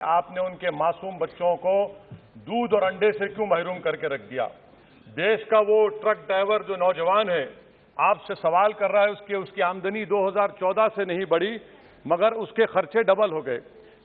आपने उनके मासूम बच्चों को दूध और अंडे से क्यों महरूम करके रख दिया? देश का वो ट्रक ड्राइवर जो नौजवान है आपसे सवाल कर रहा है, उसकी आमदनी 2014 से नहीं बढ़ी मगर उसके खर्चे डबल हो गए।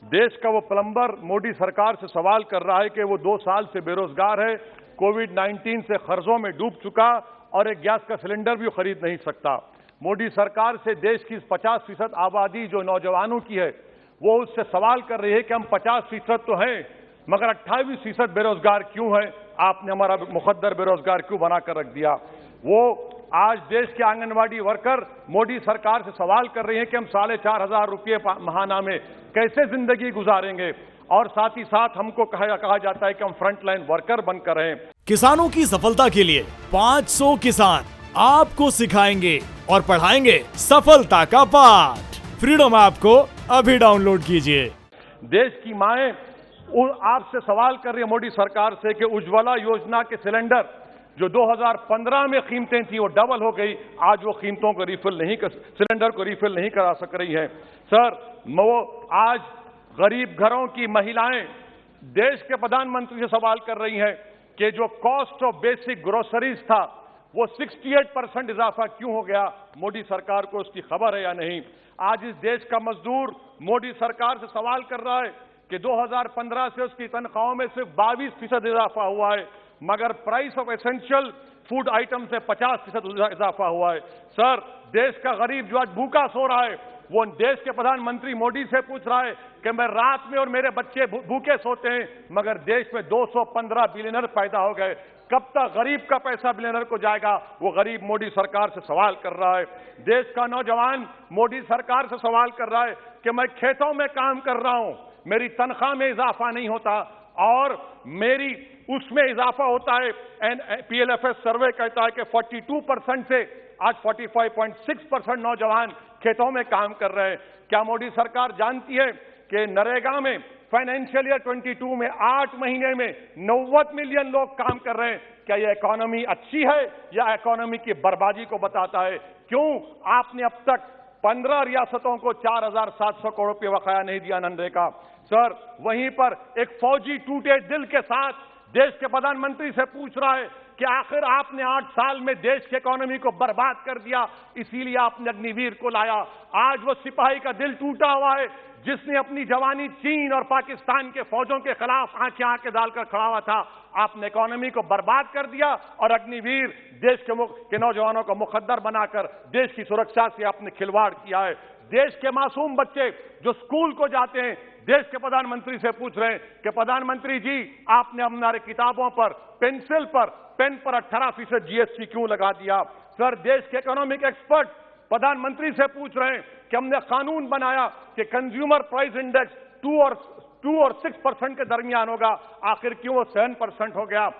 देश का वो प्लम्बर मोदी सरकार से सवाल कर रहा है कि वो 2 साल से बेरोजगार है, कोविड-19 से कर्जों में डूब चुका और एक गैस का सिलेंडर भी खरीद नहीं सकता। मोदी सरकार से देश की 50% आबादी जो नौजवानों की है वो उससे सवाल कर रही है कि हम 50% तो हैं मगर 28% बेरोजगार क्यों हैं? आपने हमारा मुकद्दर बेरोजगार क्यों बनाकर रख दिया? वो आज देश के आंगनवाड़ी वर्कर मोदी सरकार से सवाल कर रहे हैं कि हम 4,500 रुपये महाना में कैसे जिंदगी गुजारेंगे, और साथ ही साथ हमको कहा जाता है कि हम फ्रंटलाइन वर्कर बनकर रहें। किसानों की सफलता के लिए 500 किसान आपको सिखाएंगे और पढ़ाएंगे सफलता का पाठ। फ्रीडम ऐप को अभी डाउनलोड कीजिए। देश की माएं आपसे सवाल कर रही है मोदी सरकार से कि उज्ज्वला योजना के सिलेंडर जो 2015 में कीमतें थी वो डबल हो गई, आज वो कीमतों को सिलेंडर को रिफिल नहीं करा सक रही हैं। सर, वो आज गरीब घरों की महिलाएं देश के प्रधानमंत्री से सवाल कर रही हैं कि जो कॉस्ट ऑफ बेसिक ग्रोसरीज था वो 68% इजाफा क्यों हो गया? मोदी सरकार को उसकी खबर है या नहीं? आज इस देश का मजदूर मोदी सरकार से सवाल कर रहा है कि 2015 से उसकी तनख्वाहों में सिर्फ 22% इजाफा हुआ है मगर price of essential food item से 50% इजाफा हुआ है। सर, देश का गरीब जो आज भूखा सो रहा है वो देश के प्रधानमंत्री मोदी से पूछ रहा है कि मैं रात में और मेरे बच्चे भूखे सोते हैं मगर देश में 215 बिलियनर पैदा हो गए, कब तक गरीब का पैसा बिलियनर को जाएगा? वो गरीब मोदी सरकार से सवाल कर रहा है। देश का नौजवान मोदी सरकार से सवाल कर रहा है कि मैं खेतों में काम कर रहा हूं, मेरी तनख्वाह में इजाफा नहीं होता और मेरी उसमें इजाफा होता है। PLFS सर्वे कहता है कि 42% से आज 45.6% नौजवान खेतों में काम कर रहे हैं। क्या मोदी सरकार जानती है कि नरेगा में फाइनेंशियल ईयर 22 में 8 महीने में 90 मिलियन लोग काम कर रहे हैं? क्या यह इकोनॉमी अच्छी है या इकोनॉमी की बर्बादी को बताता है? क्यों आपने अब तक 15 रियासतों को 4,700 करोड़ रुपये बकाया नहीं दिया मनरेगा? सर, वहीं पर एक फौजी टूटे दिल के साथ देश के प्रधानमंत्री से पूछ रहा है कि आखिर आपने 8 साल में देश की इकोनॉमी को बर्बाद कर दिया, इसीलिए आपने अग्निवीर को लाया। आज वो सिपाही का दिल टूटा हुआ है जिसने अपनी जवानी चीन और पाकिस्तान के फौजों के खिलाफ आंखें डालकर खड़ा हुआ था। आपने इकोनॉमी को बर्बाद कर दिया और अग्निवीर देश के नौजवानों को मुकद्दर बनाकर देश की सुरक्षा से आपने खिलवाड़ किया है। देश के मासूम बच्चे जो स्कूल को जाते हैं देश के प्रधानमंत्री से पूछ रहे हैं कि प्रधानमंत्री जी, आपने हमारे किताबों पर, पेंसिल पर, पेन पर 18% GST क्यों लगा दिया? सर, देश के इकोनॉमिक एक्सपर्ट प्रधानमंत्री से पूछ रहे हैं कि हमने कानून बनाया कि कंज्यूमर प्राइस इंडेक्स 2 और 6% के दरमियान होगा, आखिर क्यों वो 7% हो गया?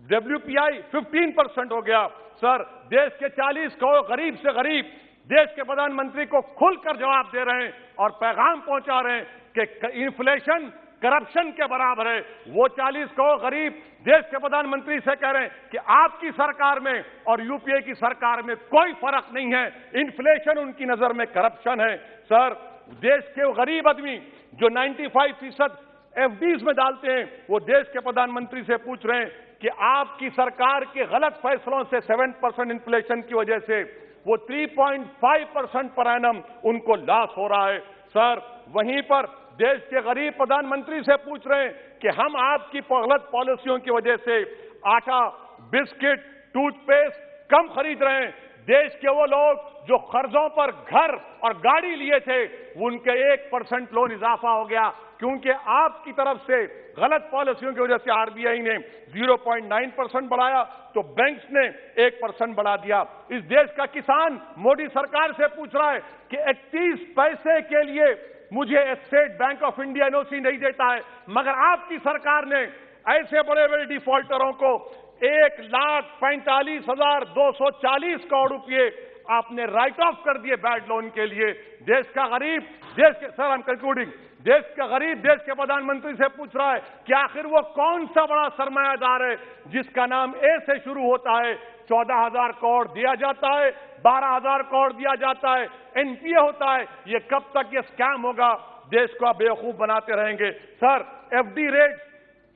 WPI 15% हो गया। सर, देश के 40 करोड़ गरीब से गरीब देश के प्रधानमंत्री को खुलकर जवाब दे रहे हैं और पैगाम पहुंचा रहे हैं कि इन्फ्लेशन करप्शन के बराबर है। वो 40 करोड़ गरीब देश के प्रधानमंत्री से कह रहे हैं कि आपकी सरकार में और यूपीए की सरकार में कोई फर्क नहीं है, इन्फ्लेशन उनकी नजर में करप्शन है। सर, देश के गरीब आदमी जो 95% FDs में डालते हैं वो देश के प्रधानमंत्री से पूछ रहे हैं कि आपकी सरकार के गलत फैसलों से 7% इन्फ्लेशन की वजह से वो 3.5% पर एनम उनको लॉस हो रहा है। सर, वहीं पर देश के गरीब प्रधानमंत्री से पूछ रहे हैं कि हम आपकी गलत पॉलिसियों की वजह से आटा, बिस्किट, टूथपेस्ट कम खरीद रहे हैं। देश के वो लोग जो कर्जों पर घर और गाड़ी लिए थे उनके 1% लोन इजाफा हो गया क्योंकि आपकी तरफ से गलत पॉलिसियों की वजह से RBI ने 0.9% बढ़ाया तो बैंक्स ने 1% बढ़ा दिया। इस देश का किसान मोदी सरकार से पूछ रहा है कि 31 पैसे के लिए मुझे state bank of India NOC नहीं देता है मगर आपकी सरकार ने ऐसे बड़े बड़े डिफॉल्टरों को 1,45,240 करोड़ रुपए आपने राइट ऑफ कर दिए बैड लोन के लिए। देश का गरीब सर, आई एम कंक्लूडिंग, देश का गरीब देश के प्रधानमंत्री से पूछ रहा है कि आखिर वो कौन सा बड़ा सरमायादार है जिसका नाम ए से शुरू होता है? 14,000 करोड़ दिया जाता है, 12,000 करोड़ दिया जाता है, NPA होता है। ये कब तक ये स्कैम होगा? देश को आप बेवकूफ बनाते रहेंगे। Sir, FD rate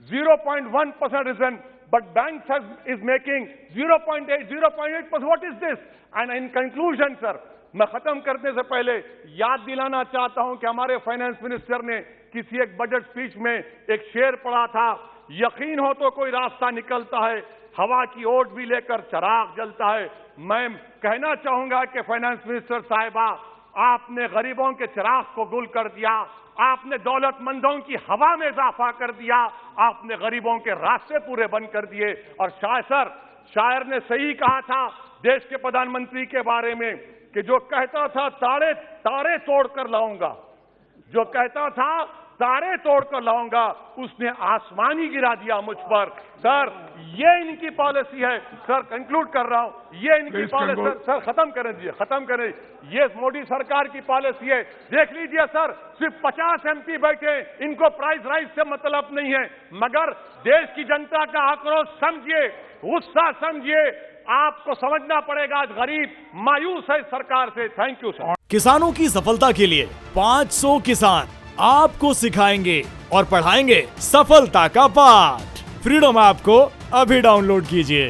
0.1% reason, but banks is making 0.8, 0.8%. What is this? And in conclusion, sir, मैं खत्म करने से पहले याद दिलाना चाहता हूं कि हमारे फाइनेंस मिनिस्टर ने किसी एक बजट स्पीच में एक शेर पढ़ा था, यकीन हो तो कोई रास्ता निकलता है, हवा की ओट भी लेकर चराग जलता है। मैं कहना चाहूंगा कि फाइनेंस मिनिस्टर साहिबा, आपने गरीबों के चिराग को गुल कर दिया, आपने दौलतमंदों की हवा में इजाफा कर दिया, आपने गरीबों के रास्ते पूरे बंद कर दिए। और शायर ने सही कहा था देश के प्रधानमंत्री के बारे में कि जो कहता था तारे तोड़कर लाऊंगा, जो कहता था तारे तोड़कर लाऊंगा, उसने आसमान ही गिरा दिया मुझ पर। सर, ये इनकी पॉलिसी है। सर, कंक्लूड कर रहा हूं, ये इनकी पॉलिसी। सर, खत्म करें। ये मोदी सरकार की पॉलिसी है। देख लीजिए सर, सिर्फ 50 MP बैठे, इनको प्राइस राइज से मतलब नहीं है, मगर देश की जनता का आक्रोश समझिए, गुस्सा समझिए। आपको समझना पड़ेगा, आज गरीब मायूस है सरकार से। Thank you sir. किसानों की सफलता के लिए 500 किसान आपको सिखाएंगे और पढ़ाएंगे सफलता का पाठ। फ्रीडम ऐप को अभी डाउनलोड कीजिए।